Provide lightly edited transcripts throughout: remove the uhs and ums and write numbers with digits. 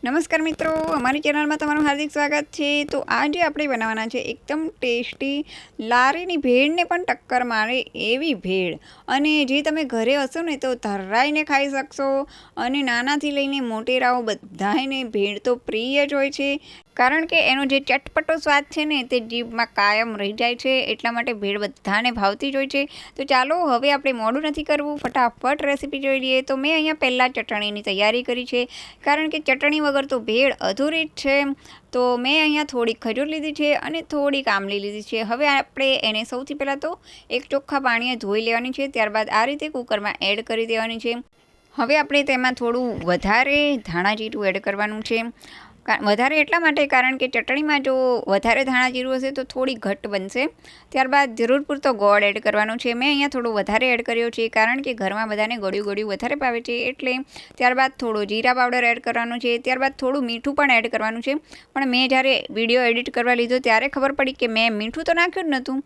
નમસ્કાર મિત્રો, અમારી ચેનલમાં તમારું હાર્દિક સ્વાગત છે। તો આજે આપણે બનાવવાના છે એકદમ ટેસ્ટી લારીની ભેળને પણ ટક્કર મારે એવી ભેળ। અને જે તમે ઘરે હશો ને તો ધરાઈને ખાઈ શકશો। અને નાનાથી લઈને મોટેરાઓ બધાને ભેળ તો પ્રિય જ હોય છે, કારણ કે એનો જે ચટપટો સ્વાદ છે ને તે જીભમાં કાયમ રહી જાય છે। એટલા માટે ભેળ બધાને ભાવતી જ હોય છે। તો ચાલો હવે આપણે મોડું નથી કરવું, ફટાફટ રેસીપી જોઈ લઈએ। તો મેં અહીંયા પહેલાં ચટણીની તૈયારી કરી છે, કારણ કે ચટણી વગર તો ભેળ અધૂરી જ છે। તો મેં અહીંયા થોડીક ખજૂર લીધી છે અને થોડીક આમલી લીધી છે। હવે આપણે એને સૌથી પહેલાં તો એક ચોખ્ખા પાણીએ ધોઈ લેવાની છે, ત્યારબાદ આ રીતે કુકરમાં એડ કરી દેવાની છે। હવે આપણે તેમાં થોડું વધારે ધાણા જીરું એડ કરવાનું છે। વધારે એટલા માટે કારણ કે ચટણીમાં જો વધારે ધાણા જીરું હશે તો થોડી ઘટ્ટ બનશે। ત્યારબાદ જરૂર પૂરતો ગોળ એડ કરવાનો છે। મેં અહીંયા થોડું વધારે એડ કર્યો છે, કારણ કે ઘરમાં બધાને ગળ્યું વધારે ભાવે છે એટલે। ત્યારબાદ થોડો જીરા પાવડર એડ કરવાનો છે, ત્યારબાદ થોડું મીઠું પણ એડ કરવાનું છે। પણ મેં જ્યારે વિડીયો એડિટ કરવા લીધો ત્યારે ખબર પડી કે મેં મીઠું તો નાખ્યું જ નહોતું,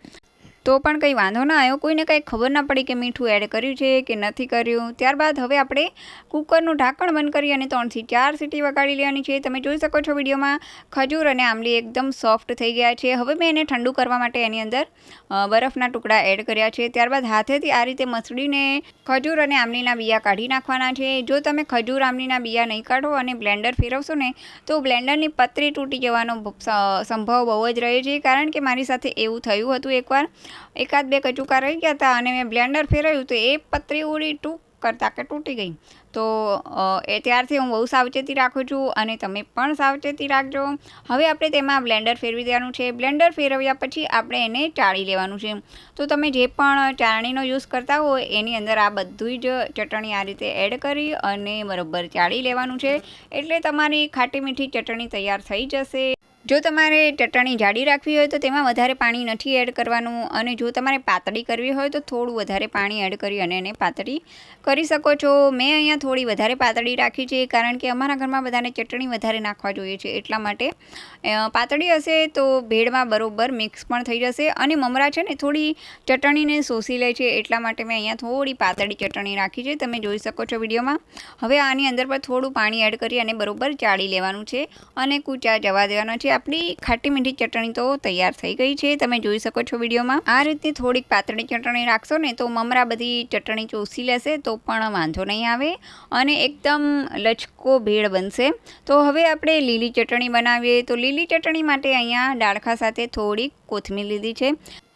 તો પણ કંઈ વાંધો ના આવ્યો, કોઈને કંઈ ખબર ના પડી કે મીઠું એડ કર્યું છે કે નથી કર્યું। ત્યારબાદ હવે આપણે કુકરનું ઢાંકણ બંધ કરી અને 3 થી 4 સીટી વગાડી લેવાની છે। તમે જોઈ શકો છો વિડીયોમાં ખજૂર અને આમલી એકદમ સોફ્ટ થઈ ગયા છે। હવે મેં એને ઠંડુ કરવા માટે એની અંદર બરફના ટુકડા એડ કર્યા છે। ત્યારબાદ હાથેથી આ રીતે મસળીને ખજૂર અને આમલીના બિયા કાઢી નાખવાના છે। જો તમે ખજૂર આમલીના બિયા નહીં કાઢો અને બ્લેન્ડર ફેરવશો ને તો બ્લેન્ડરની પતરી તૂટી જવાનો સંભવ બહુ જ રહે છે, કારણ કે મારી સાથે એવું થયું હતું એકવાર। એકાદ બે કચુકા રહી ગયા હતા અને મેં બ્લેન્ડર ફેરવ્યું તો એ પતરી ઉડી ટૂંક કરતાં કે તૂટી ગઈ। તો ત્યારથી હું બહુ સાવચેતી રાખું છું અને તમે પણ સાવચેતી રાખજો। હવે આપણે તેમાં બ્લેન્ડર ફેરવી દેવાનું છે। બ્લેન્ડર ફેરવ્યા પછી આપણે એને ચાળી લેવાનું છે। તો તમે જે પણ ચાળણીનો યુઝ કરતા હોય એની અંદર આ બધું જ ચટણી આ રીતે એડ કરી અને બરાબર ચાળી લેવાનું છે, એટલે તમારી ખાટી મીઠી ચટણી તૈયાર થઈ જશે। જો તમારે ચટણી જાડી રાખવી હોય તો તેમાં વધારે પાણી નથી એડ કરવાનું, અને જો તમારે પાતળી કરવી હોય તો થોડું વધારે પાણી એડ કરી અને એને પાતળી કરી શકો છો। મેં અહીંયા થોડી વધારે પાતળી રાખી છે, કારણ કે અમારા ઘરમાં બધાને ચટણી વધારે નાખવા જોઈએ છે, એટલા માટે પાતળી હશે તો ભેળમાં બરોબર મિક્સ પણ થઈ જશે। અને મમરા છે ને થોડી ચટણીને શોષી લે છે, એટલા માટે મેં અહીંયા થોડી પાતળી ચટણી રાખી છે, તમે જોઈ શકો છો વિડીયોમાં। હવે આની અંદર પર થોડું પાણી એડ કરી અને બરોબર ચાળી લેવાનું છે અને કૂચા જવા દેવાના છે। આપણી ખાટી મીઠી ચટણી તો તૈયાર થઈ ગઈ છે, તમે જોઈ શકો છો વિડીયોમાં। આ રીતે થોડીક પાતળી ચટણી રાખશો ને તો મમરા બધી ચટણી ચોસી લેશે તો પણ વાંધો નહીં આવે અને એકદમ લચકો ભેળ બનશે। તો હવે આપણે લીલી ચટણી બનાવીએ। તો લીલી ચટણી માટે અહીંયા ડાળખા સાથે થોડીક કોથમીર લીધી છે।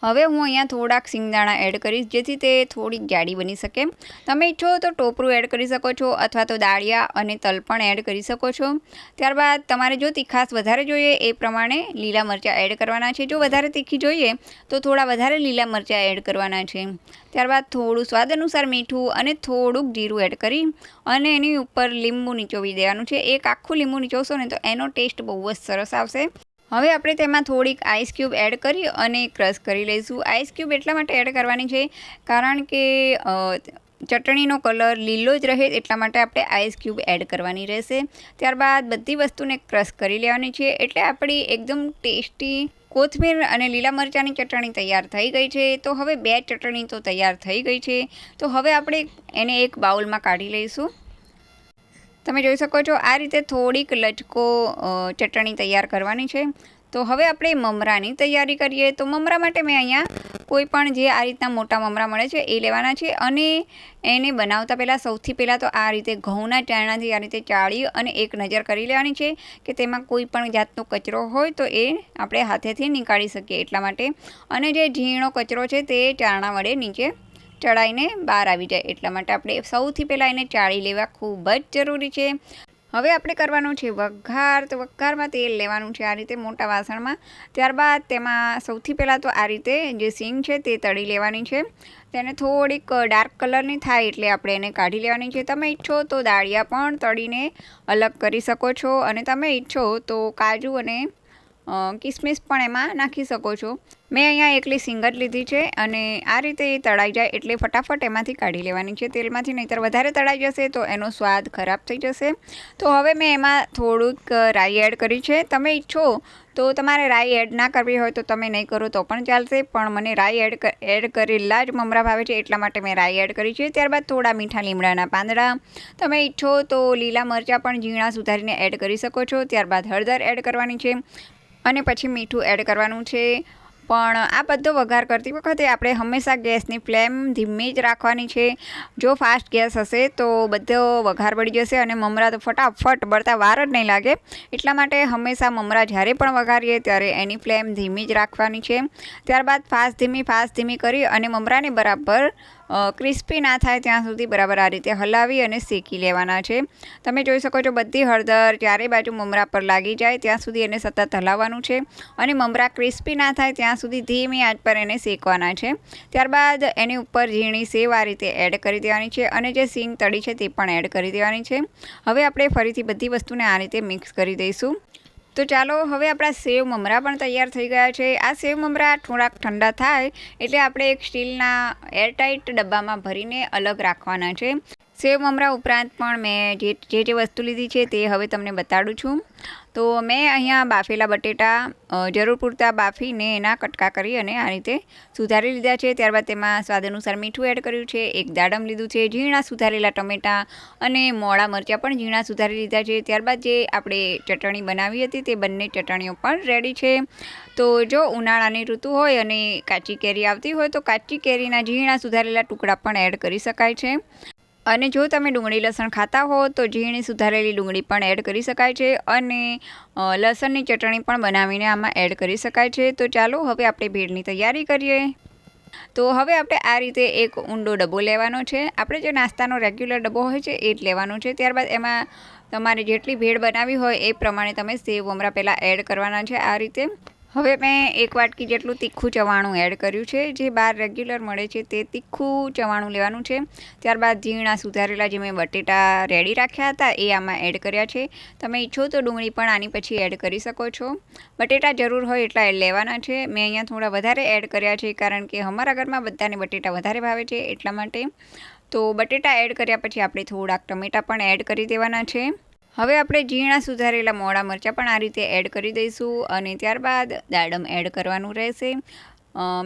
હવે હું અહીંયા થોડાક સિંગદાણા એડ કરીશ, જેથી તે થોડીક જાડી બની શકે। તમે ઈચ્છો તો ટોપરું એડ કરી શકો છો, અથવા તો દાળિયા અને તલ પણ એડ કરી શકો છો। ત્યારબાદ તમારે જો તીખાશ વધારે જોઈએ એ પ્રમાણે લીલા મરચાં એડ કરવાના છે। જો વધારે તીખી જોઈએ તો થોડા વધારે લીલા મરચાં એડ કરવાના છે। ત્યારબાદ થોડું સ્વાદ અનુસાર મીઠું અને થોડુંક જીરું એડ કરી અને એની ઉપર લીંબુ નીચોવી દેવાનું છે। એક આખું લીંબુ નીચોવશો ને તો એનો ટેસ્ટ બહુ જ સરસ આવશે। હવે આપણે તેમાં થોડીક આઈસ ક્યુબ એડ કરી અને ક્રશ કરી લઈશું। આઈસ ક્યુબ એટલા માટે એડ કરવાની છે, કારણ કે ચટણીનો કલર લીલો જ રહે, એટલા માટે આપણે આઈસ ક્યુબ એડ કરવાની રહેશે। ત્યારબાદ બધી વસ્તુને ક્રશ કરી લેવાની છે, એટલે આપણી એકદમ ટેસ્ટી કોથમીર અને લીલા મરચાંની ચટણી તૈયાર થઈ ગઈ છે। તો હવે બે ચટણી તો તૈયાર થઈ ગઈ છે, તો હવે આપણે એને એક બાઉલમાં કાઢી લઈશું। તમે જોઈ શકો છો આ રીતે થોડીક લચકો ચટણી તૈયાર કરવાની છે। તો હવે આપણે મમરાની તૈયારી કરીએ। તો મમરા માટે મેં અહીંયા કોઈ પણ જે આ રીતના મોટા મમરા મળે છે એ લેવાના છે, અને એને બનાવતા પહેલાં સૌથી પહેલાં તો આ રીતે ઘઉંના ચારણાથી આ રીતે ચાળી અને એક નજર કરી લેવાની છે કે તેમાં કોઈ પણ જાતનો કચરો હોય તો એ આપણે હાથેથી નીકાળી શકીએ એટલા માટે। અને જે ઝીણો કચરો છે તે ચારણા વડે નીચે ચડાઈને બહાર આવી જાય, એટલા માટે આપણે સૌથી પહેલાં એને ચાળી લેવા ખૂબ જ જરૂરી છે। હવે આપણે કરવાનું છે વઘાર। તો વઘારમાં તેલ લેવાનું છે આ રીતે મોટા વાસણમાં। ત્યારબાદ તેમાં સૌથી પહેલાં તો આ રીતે જે સિંગ છે તે તળી લેવાની છે। તેને થોડીક ડાર્ક કલરની થાય એટલે આપણે એને કાઢી લેવાની છે। તમે ઈચ્છો તો દાળિયા પણ તળીને અલગ કરી શકો છો, અને તમે ઈચ્છો તો કાજુ અને કિસમિસ પણ એમાં નાખી શકો છો. મેં અહીંયા એકલી સિંગ જ લીધી છે અને આ રીતે એ તળાઈ જાય એટલે ફટાફટ એમાંથી કાઢી લેવાની છે તેલમાંથી, નહીંતર વધારે તળાઈ જશે તો એનો સ્વાદ ખરાબ થઈ જશે. તો હવે મેં એમાં થોડુંક રાઈ એડ કરી છે. તમે ઈચ્છો તો તમારે રાઈ એડ ના કરવી હોય તો તમે નહીં કરો તો પણ ચાલશે, પણ મને રાઈ એડ કરેલા જ મમરા ભાવે છે એટલા માટે મેં રાઈ એડ કરી છે. ત્યારબાદ થોડા મીઠા લીમડાના પાંદડા, તમે ઈચ્છો તો લીલા મરચાં પણ ઝીણા સુધારીને એડ કરી શકો છો. ત્યારબાદ હળદર એડ કરવાની છે અને પછી મીઠું એડ કરવાનું છે. પણ આ બધો વઘાર કરતી વખતે આપણે હંમેશા ગેસની ફ્લેમ ધીમી જ રાખવાની છે. જો ફાસ્ટ ગેસ હશે તો બધો વઘાર બળી જશે અને મમરા તો ફટાફટ બળતા વાર જ નહીં લાગે. એટલા માટે હંમેશા મમરા જ્યારે પણ વઘારીએ ત્યારે એની ફ્લેમ ધીમી જ રાખવાની છે. ત્યારબાદ ફાસ્ટ ધીમી કરી અને મમરાને બરાબર ક્રિસ્પી ના થાય ત્યાં સુધી બરાબર આ રીતે હલાવી અને શેકી લેવાના છે. તમે જોઈ શકો છો બધી હળદર ચારે બાજુ મમરા પર લાગી જાય ત્યાં સુધી એને સતત હલાવવાનું છે અને મમરા ક્રિસ્પી ના થાય ત્યાં સુધી ધીમી આંચ પર એને શેકવાના છે. ત્યારબાદ એની ઉપર ઝીણી સેવ આ રીતે એડ કરી દેવાની છે અને જે સિંગ તળી છે તે પણ એડ કરી દેવાની છે. હવે આપણે ફરીથી બધી વસ્તુને આ રીતે મિક્સ કરી દઈશું. તો ચાલો હવે આપણા સેવ મમરા પણ તૈયાર થઈ ગયા છે. આ સેવ મમરા થોડાક ઠંડા થાય એટલે આપણે એક સ્ટીલના એરટાઇટ ડબ્બામાં ભરીને અલગ રાખવાના છે. સેવ મમરા ઉપરાંત પણ મેં જે વસ્તુ લીધી છે તે હવે તમને બતાડું છું. તો મેં અહીંયા બાફેલા બટેટા જરૂર પૂરતા બાફીને એના કટકા કરી અને આ રીતે સુધારી લીધા છે. ત્યારબાદ તેમાં સ્વાદ અનુસાર મીઠું એડ કર્યું છે, એક દાડમ લીધું છે, ઝીણા સુધારેલા ટમેટાં અને મોળા મરચાં પણ ઝીણા સુધારી લીધા છે. ત્યારબાદ જે આપણે ચટણી બનાવી હતી તે બંને ચટણીઓ પણ રેડી છે. તો જો ઉનાળાની ઋતુ હોય અને કાચી કેરી આવતી હોય તો કાચી કેરીના ઝીણા સુધારેલા ટુકડા પણ એડ કરી શકાય છે. અને જો તમે ડુંગળી લસણ ખાતા હો તો ઝીણી સુધારેલી ડુંગળી પણ એડ કરી શકાય છે અને લસણની ચટણી પણ બનાવીને આમાં એડ કરી શકાય છે. તો ચાલો હવે આપણે ભેળની તૈયારી કરીએ. તો હવે આપણે આ રીતે એક ઊંડો ડબ્બો લેવાનો છે. આપણે જે નાસ્તાનો રેગ્યુલર ડબ્બો હોય છે એ જ લેવાનો છે. ત્યારબાદ એમાં તમારે જેટલી ભેળ બનાવી હોય એ પ્રમાણે તમે સેવ મમરા પહેલાં એડ કરવાના છે આ રીતે. હવે મેં એક વાટકી જેટલું તીખું ચવાણું એડ કર્યું છે. જે બહાર રેગ્યુલર મળે છે તે તીખું ચવાણું લેવાનું છે. ત્યારબાદ ઝીણા સુધારેલા જે મેં બટેટા રેડી રાખ્યા હતા એ આમાં એડ કર્યા છે. તમે ઈચ્છો તો ડુંગળી પણ આની પછી એડ કરી શકો છો. બટેટા જરૂર હોય એટલા એડ લેવાના છે. મેં અહીંયા થોડા વધારે એડ કર્યા છે કારણ કે અમારા ઘરમાં બધાને બટેટા વધારે ભાવે છે એટલા માટે. તો બટેટા એડ કર્યા પછી આપણે થોડાક ટમેટાં પણ એડ કરી દેવાના છે. હવે આપણે ઝીણા સુધારેલા મોળા મરચાં પણ આ રીતે એડ કરી દઈશું અને ત્યારબાદ દાડમ એડ કરવાનું રહેશે.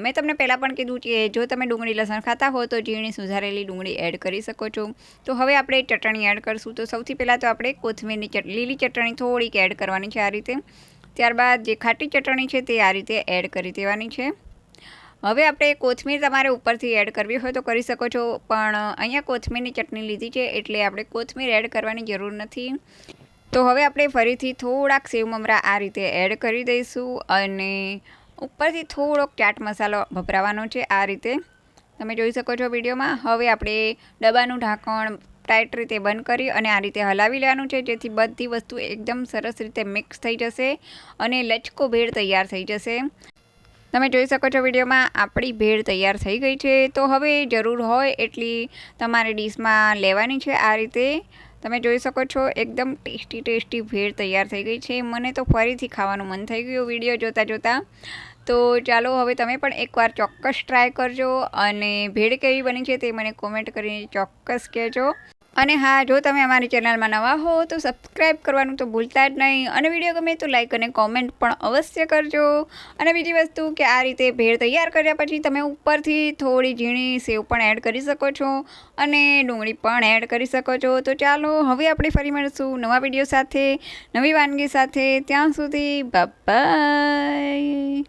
મેં તમને પહેલાં પણ કીધું કે જો તમે ડુંગળી લસણ ખાતા હો તો ઝીણી સુધારેલી ડુંગળી એડ કરી શકો છો. તો હવે આપણે ચટણી એડ કરીશું. તો સૌથી પહેલાં તો આપણે કોથમીરની લીલી ચટણી થોડીક એડ કરવાની છે આ રીતે. ત્યારબાદ જે ખાટી ચટણી છે તે આ રીતે એડ કરી દેવાની છે. હવે આપણે કોથમીર તમારે ઉપરથી એડ કરવી હોય તો કરી શકો છો, પણ અહીંયા કોથમીરની ચટણી લીધી છે એટલે આપણે કોથમીર એડ કરવાની જરૂર નથી. તો હવે આપણે ફરીથી થોડાક સેવ મમરા આ રીતે એડ કરી દઈશું અને ઉપરથી થોડોક ચાટ મસાલો ભભરાવાનો છે આ રીતે. તમે જોઈ શકો છો વિડીયોમાં. હવે આપણે ડબ્બાનું ઢાંકણ ટાઈટ રીતે બંધ કરી અને આ રીતે હલાવી લેવાનું છે જેથી બધી વસ્તુ એકદમ સરસ રીતે મિક્સ થઈ જશે અને લચકો ભેળ તૈયાર થઈ જશે. તમે જોઈ શકો છો વિડીયોમાં આપણી ભેળ તૈયાર થઈ ગઈ છે. તો હવે જરૂર હોય એટલી તમારે ડીશમાં લેવાની છે આ રીતે. તમે જોઈ શકો છો એકદમ ટેસ્ટી ભેળ તૈયાર થઈ ગઈ છે. મને તો ફરીથી ખાવાનું મન થઈ ગયું વિડીયો જોતાં. તો ચાલો હવે તમે પણ એકવાર ચોક્કસ ટ્રાય કરજો અને ભેળ કેવી બની છે તે મને કોમેન્ટ કરીને ચોક્કસ કહેજો. અને હા, જો તમે અમારી ચેનલમાં નવા હો તો સબસ્ક્રાઈબ કરવાનું તો ભૂલતા જ નહીં અને વિડીયો ગમે તો લાઈક અને કોમેન્ટ પણ અવશ્ય કરજો. અને બીજી વસ્તુ કે આ રીતે ભેળ તૈયાર કર્યા પછી તમે ઉપરથી થોડી ઝીણી સેવ પણ એડ કરી શકો છો અને ડુંગળી પણ એડ કરી શકો છો. તો ચાલો હવે આપણે ફરી મળીશું નવા વિડીયો સાથે, નવી વાનગી સાથે. ત્યાં સુધી બાય.